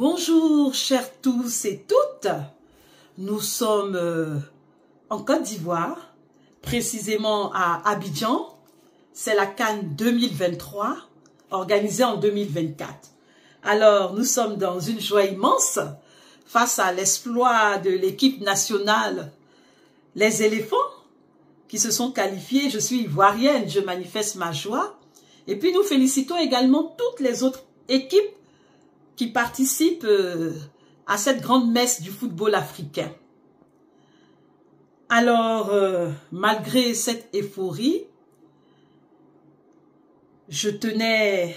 Bonjour chers tous et toutes, nous sommes en Côte d'Ivoire, précisément à Abidjan. C'est la CAN 2023, organisée en 2024. Alors nous sommes dans une joie immense face à l'exploit de l'équipe nationale, les éléphants, qui se sont qualifiés. Je suis ivoirienne, je manifeste ma joie. Et puis nous félicitons également toutes les autres équipes qui participent à cette grande messe du football africain. Alors, malgré cette euphorie, je tenais,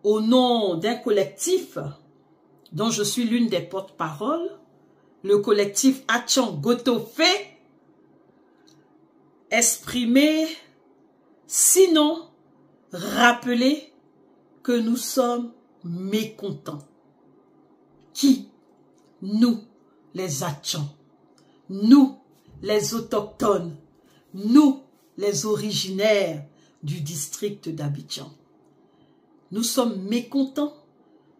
au nom d'un collectif dont je suis l'une des porte-paroles, le collectif Atchon Gotofé, exprimer, sinon rappeler que nous sommes mécontents. Qui? Nous, les Atchons. Nous, les autochtones. Nous, les originaires du district d'Abidjan. Nous sommes mécontents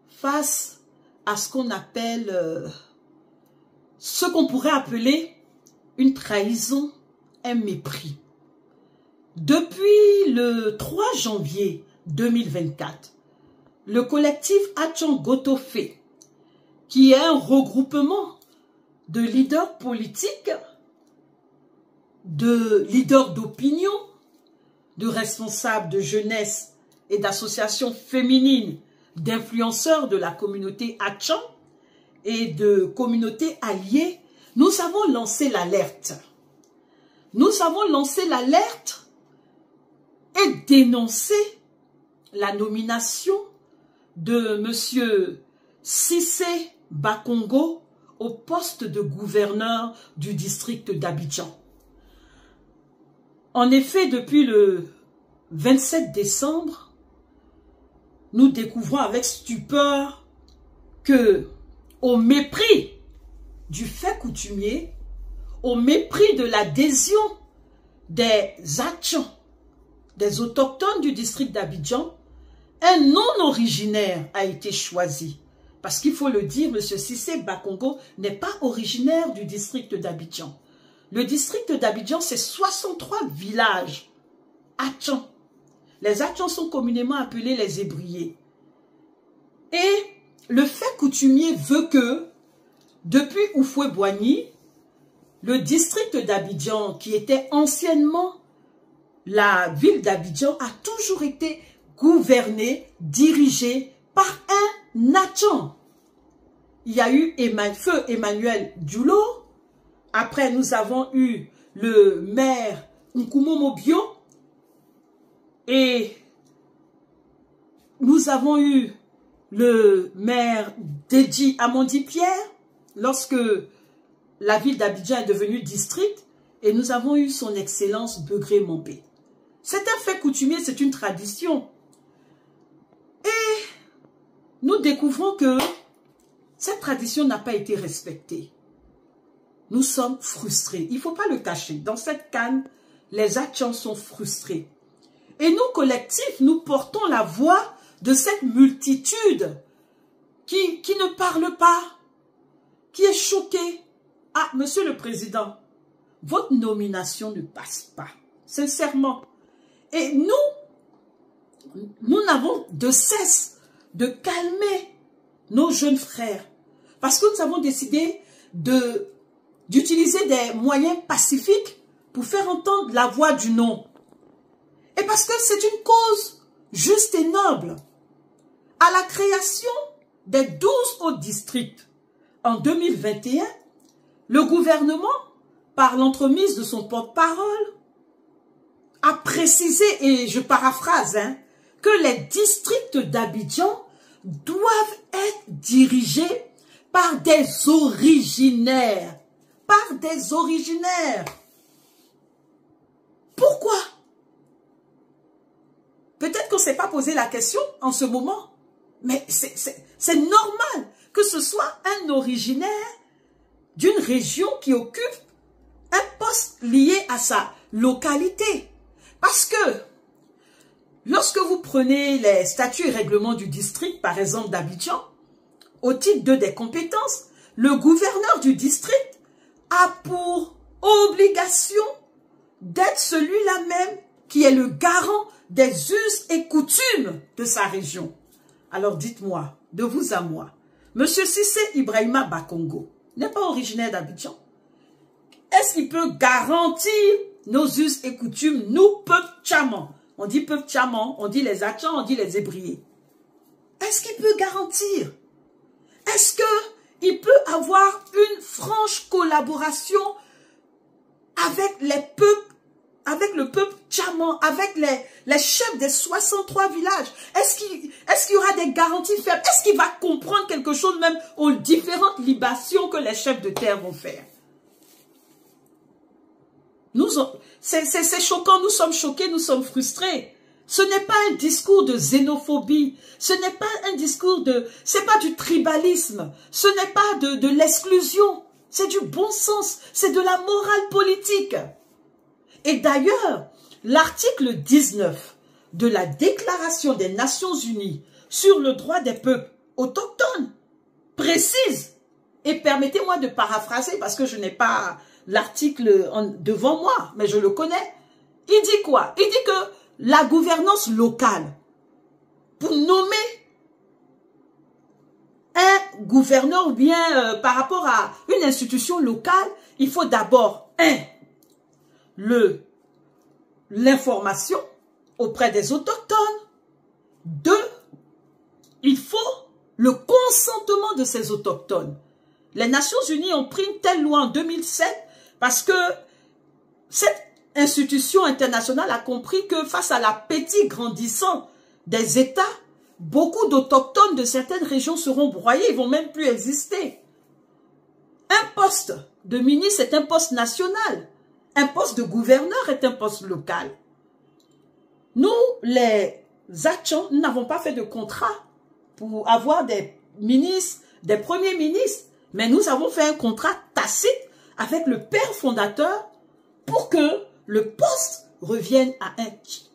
face à ce qu'on appelle, ce qu'on pourrait appeler une trahison, un mépris. Depuis le 3 janvier 2024, le collectif Atchon Gotofé, qui est un regroupement de leaders politiques, de leaders d'opinion, de responsables de jeunesse et d'associations féminines, d'influenceurs de la communauté Atchon et de communautés alliées, nous avons lancé l'alerte. Nous avons lancé l'alerte et dénoncé la nomination de M. Cissé Bakongo au poste de gouverneur du district d'Abidjan. En effet, depuis le 27 décembre, nous découvrons avec stupeur que, au mépris du fait coutumier, au mépris de l'adhésion des Atchons, des autochtones du district d'Abidjan, un non-originaire a été choisi. Parce qu'il faut le dire, M. Cissé Bakongo n'est pas originaire du district d'Abidjan. Le district d'Abidjan, c'est 63 villages Atchons. Les Atchons sont communément appelés les Ébriers. Et le fait coutumier veut que, depuis Oufoué-Boigny, le district d'Abidjan, qui était anciennement la ville d'Abidjan, a toujours été gouverné, dirigé par un Atchon. Il y a eu Feu Emmanuel Dioulo. Après, nous avons eu le maire Nkumo Mobio. Et nous avons eu le maire Dédi Amondi Pierre, lorsque la ville d'Abidjan est devenue district. Et nous avons eu son excellence Begré Mombé. C'est un fait coutumier, c'est une tradition. Et nous découvrons que cette tradition n'a pas été respectée. Nous sommes frustrés. Il ne faut pas le cacher. Dans cette CAN, les Atchons sont frustrés. Et nous, collectifs, nous portons la voix de cette multitude qui ne parle pas, qui est choquée. Ah, Monsieur le Président, votre nomination ne passe pas. Sincèrement. Et nous n'avons de cesse de calmer nos jeunes frères. Parce que nous avons décidé d'utiliser des moyens pacifiques pour faire entendre la voix du non. Et parce que c'est une cause juste et noble. À la création des 12 autres districts en 2021, le gouvernement, par l'entremise de son porte-parole, a précisé, et je paraphrase, que les districts d'Abidjan doivent être dirigés par des originaires. Par des originaires. Pourquoi? Peut-être qu'on ne s'est pas posé la question en ce moment, mais c'est normal que ce soit un originaire d'une région qui occupe un poste lié à sa localité. Parce que lorsque vous prenez les statuts et règlements du district, par exemple d'Abidjan, au titre 2 des compétences, le gouverneur du district a pour obligation d'être celui-là même qui est le garant des us et coutumes de sa région. Alors dites-moi, de vous à moi, Monsieur Cissé Ibrahima Bakongo n'est pas originaire d'Abidjan. Est-ce qu'il peut garantir nos us et coutumes, nous, peuple tchaman? On dit peuple tchaman, on dit les Atchans, on dit les Ébriés. Est-ce qu'il peut garantir? Est-ce qu'il peut avoir une franche collaboration avec les peuples, avec le peuple tchaman, avec les chefs des 63 villages? Est-ce qu'il y aura des garanties faibles? Est-ce qu'il va comprendre quelque chose même aux différentes libations que les chefs de terre vont faire? C'est choquant, nous sommes choqués, nous sommes frustrés. Ce n'est pas un discours de xénophobie, ce n'est pas un discours c'est pas du tribalisme, ce n'est pas de l'exclusion, c'est du bon sens, c'est de la morale politique. Et d'ailleurs, l'article 19 de la Déclaration des Nations Unies sur le droit des peuples autochtones précise, et permettez-moi de paraphraser parce que je n'ai pas l'article devant moi, mais je le connais. Il dit quoi? Il dit que la gouvernance locale, pour nommer un gouverneur ou bien par rapport à une institution locale, il faut d'abord, l'information auprès des autochtones. 2, il faut le consentement de ces autochtones. Les Nations Unies ont pris une telle loi en 2007 parce que cette institution internationale a compris que face à l'appétit grandissant des États, beaucoup d'autochtones de certaines régions seront broyés, ils ne vont même plus exister. Un poste de ministre est un poste national, un poste de gouverneur est un poste local. Nous, les Atchans, nous n'avons pas fait de contrat pour avoir des ministres, des premiers ministres, mais nous avons fait un contrat tacite avec le père fondateur pour que le poste revienne à un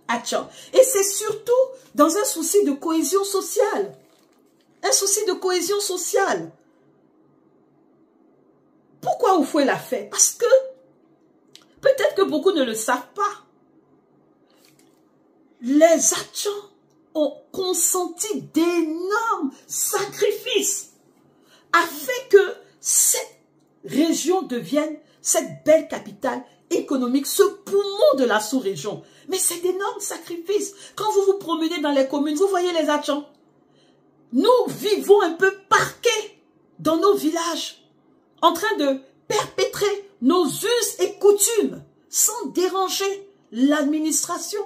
Atchan. Et c'est surtout dans un souci de cohésion sociale. Un souci de cohésion sociale. Pourquoi Oufoué l'a fait? Parce que, peut-être que beaucoup ne le savent pas, les Atchans ont consenti d'énormes sacrifices afin que cette région devienne cette belle capitale économique, ce poumon de la sous-région. Mais c'est d'énormes sacrifices. Quand vous vous promenez dans les communes, vous voyez les Atchans. Nous vivons un peu parqués dans nos villages, en train de perpétrer nos us et coutumes, sans déranger l'administration.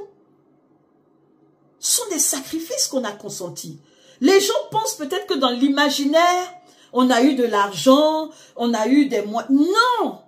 Ce sont des sacrifices qu'on a consentis. Les gens pensent peut-être que dans l'imaginaire, on a eu de l'argent, on a eu des moyens. Non!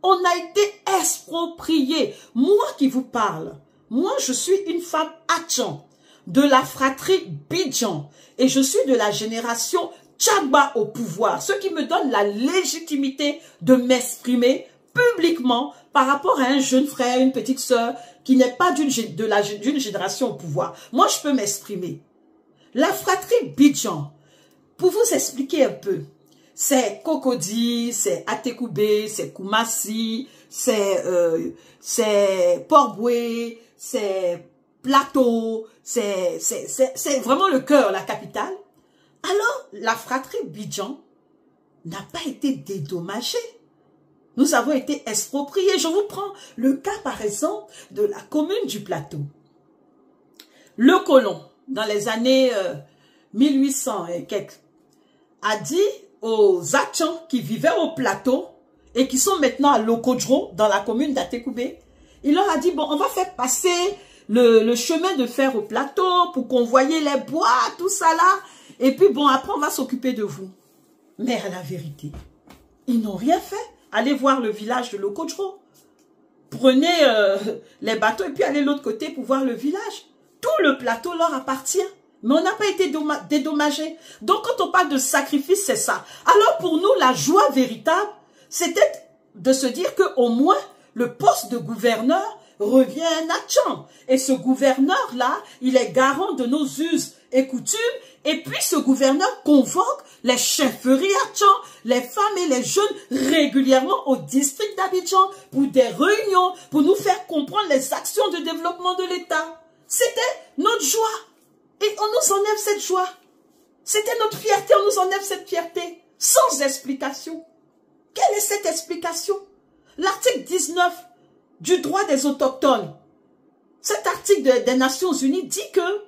On a été expropriés. Moi qui vous parle, moi je suis une femme Atchan, de la fratrie Bidjan, et je suis de la génération Tchagba au pouvoir, ce qui me donne la légitimité de m'exprimer publiquement par rapport à un jeune frère, une petite sœur, qui n'est pas d'une génération au pouvoir. Moi je peux m'exprimer. La fratrie Bidjan, pour vous expliquer un peu, c'est Cocody, c'est Atekoubé, c'est Koumassi, c'est Port-Boué, c'est Plateau, c'est vraiment le cœur, la capitale. Alors, la fratrie Bidjan n'a pas été dédommagée. Nous avons été expropriés. Je vous prends le cas, par exemple, de la commune du Plateau. Le colon, dans les années 1800 et quelques, a dit aux Atchans qui vivaient au Plateau et qui sont maintenant à Lokodro, dans la commune d'Atekoubé, il leur a dit, bon, on va faire passer le chemin de fer au Plateau pour convoyer les bois, tout ça là, et puis bon, après on va s'occuper de vous. Mais à la vérité, ils n'ont rien fait. Allez voir le village de Lokodro. Prenez les bateaux et puis allez de l'autre côté pour voir le village. Tout le plateau leur appartient. Mais on n'a pas été dédommagé. Donc, quand on parle de sacrifice, c'est ça. Alors, pour nous, la joie véritable, c'était de se dire qu'au moins, le poste de gouverneur revient à un Atchan. Et ce gouverneur-là, il est garant de nos us et coutumes. Et puis, ce gouverneur convoque les chefferies à Tchon, les femmes et les jeunes régulièrement au district d'Abidjan pour des réunions, pour nous faire comprendre les actions de développement de l'État. C'était notre joie. Et on nous enlève cette joie. C'était notre fierté, on nous enlève cette fierté. Sans explication. Quelle est cette explication? L'article 19 du droit des autochtones. Cet article des Nations Unies dit que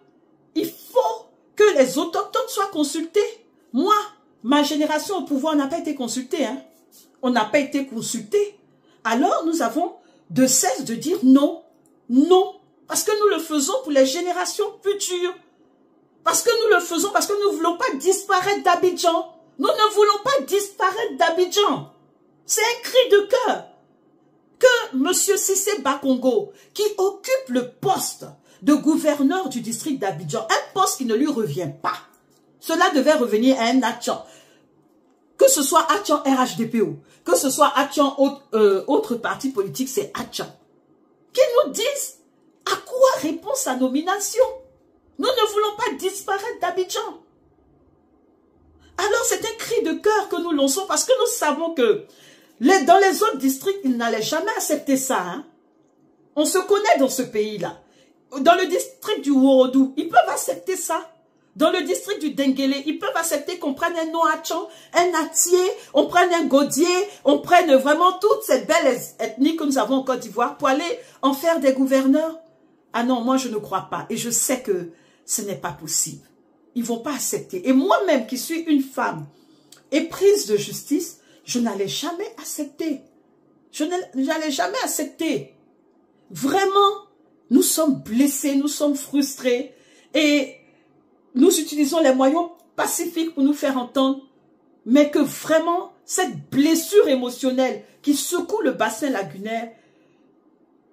il faut que les autochtones soient consultés. Moi, ma génération au pouvoir n'a pas été consultée. Hein. On n'a pas été consultés. Alors, nous avons de cesse de dire non, non. Parce que nous le faisons pour les générations futures. Parce que nous le faisons, parce que nous ne voulons pas disparaître d'Abidjan. Nous ne voulons pas disparaître d'Abidjan. C'est un cri de cœur. Que M. Cissé Bakongo, qui occupe le poste de gouverneur du district d'Abidjan, un poste qui ne lui revient pas. Cela devait revenir à un Atchan. Que ce soit Atchan RHDPO, que ce soit Atchan autre parti politique, c'est Atchan. Qui nous disent à quoi répond sa nomination. Nous ne voulons pas disparaître d'Abidjan. Alors c'est un cri de cœur que nous lançons parce que nous savons que dans les autres districts, ils n'allaient jamais accepter ça. Hein? On se connaît dans ce pays-là. Dans le district du Worodou, ils peuvent accepter ça. Dans le district du Denguélé, ils peuvent accepter qu'on prenne un Noachan, un Atié, on prenne un Godier, on prenne vraiment toutes ces belles ethnies que nous avons en Côte d'Ivoire pour aller en faire des gouverneurs. Ah non, moi je ne crois pas. Et je sais que ce n'est pas possible. Ils ne vont pas accepter. Et moi-même qui suis une femme éprise de justice, je n'allais jamais accepter. Je n'allais jamais accepter. Vraiment, nous sommes blessés, nous sommes frustrés. Et nous utilisons les moyens pacifiques pour nous faire entendre. Mais que vraiment, cette blessure émotionnelle qui secoue le bassin lagunaire,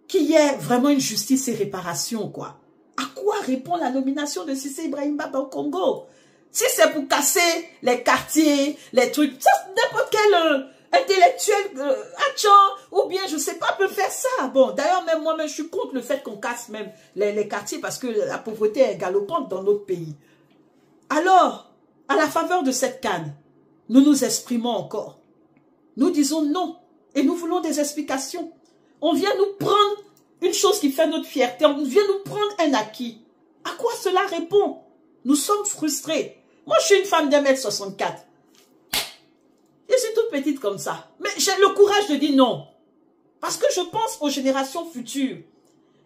qu'il y ait vraiment une justice et réparation, quoi. À quoi répond la nomination de Cissé Ibrahim Baba au Congo? Si c'est pour casser les quartiers, les trucs, n'importe quel intellectuel Atchan, ou bien je sais pas, peut faire ça. Bon, d'ailleurs, même moi-même, je suis contre le fait qu'on casse même les quartiers parce que la pauvreté est galopante dans notre pays. Alors, à la faveur de cette canne, nous nous exprimons encore. Nous disons non et nous voulons des explications. On vient nous prendre une chose qui fait notre fierté, on vient nous prendre un acquis. À quoi cela répond? Nous sommes frustrés. Moi, je suis une femme d'1m64. Je suis toute petite comme ça. Mais j'ai le courage de dire non. Parce que je pense aux générations futures.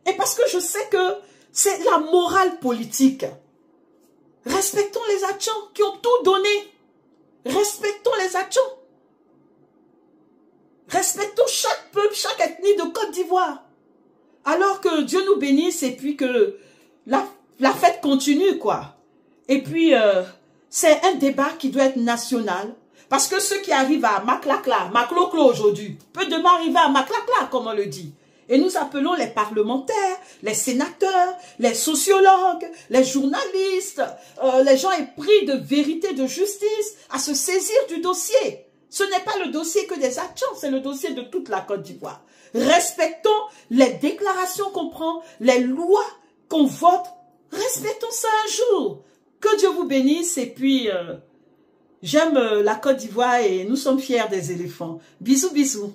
Et parce que je sais que c'est la morale politique. Respectons les Atchans qui ont tout donné. Respectons les Atchans. Respectons chaque peuple, chaque ethnie de Côte d'Ivoire. Alors que Dieu nous bénisse et puis que la fête continue, quoi. Et puis, c'est un débat qui doit être national. Parce que ceux qui arrivent à Maklakla aujourd'hui, peut demain arriver à Maklakla, comme on le dit. Et nous appelons les parlementaires, les sénateurs, les sociologues, les journalistes, les gens épris de vérité, de justice, à se saisir du dossier. Ce n'est pas le dossier que des Atchans, c'est le dossier de toute la Côte d'Ivoire. Respectons les déclarations qu'on prend, les lois qu'on vote. Respectons ça un jour. Que Dieu vous bénisse et puis j'aime la Côte d'Ivoire et nous sommes fiers des éléphants. Bisous, bisous.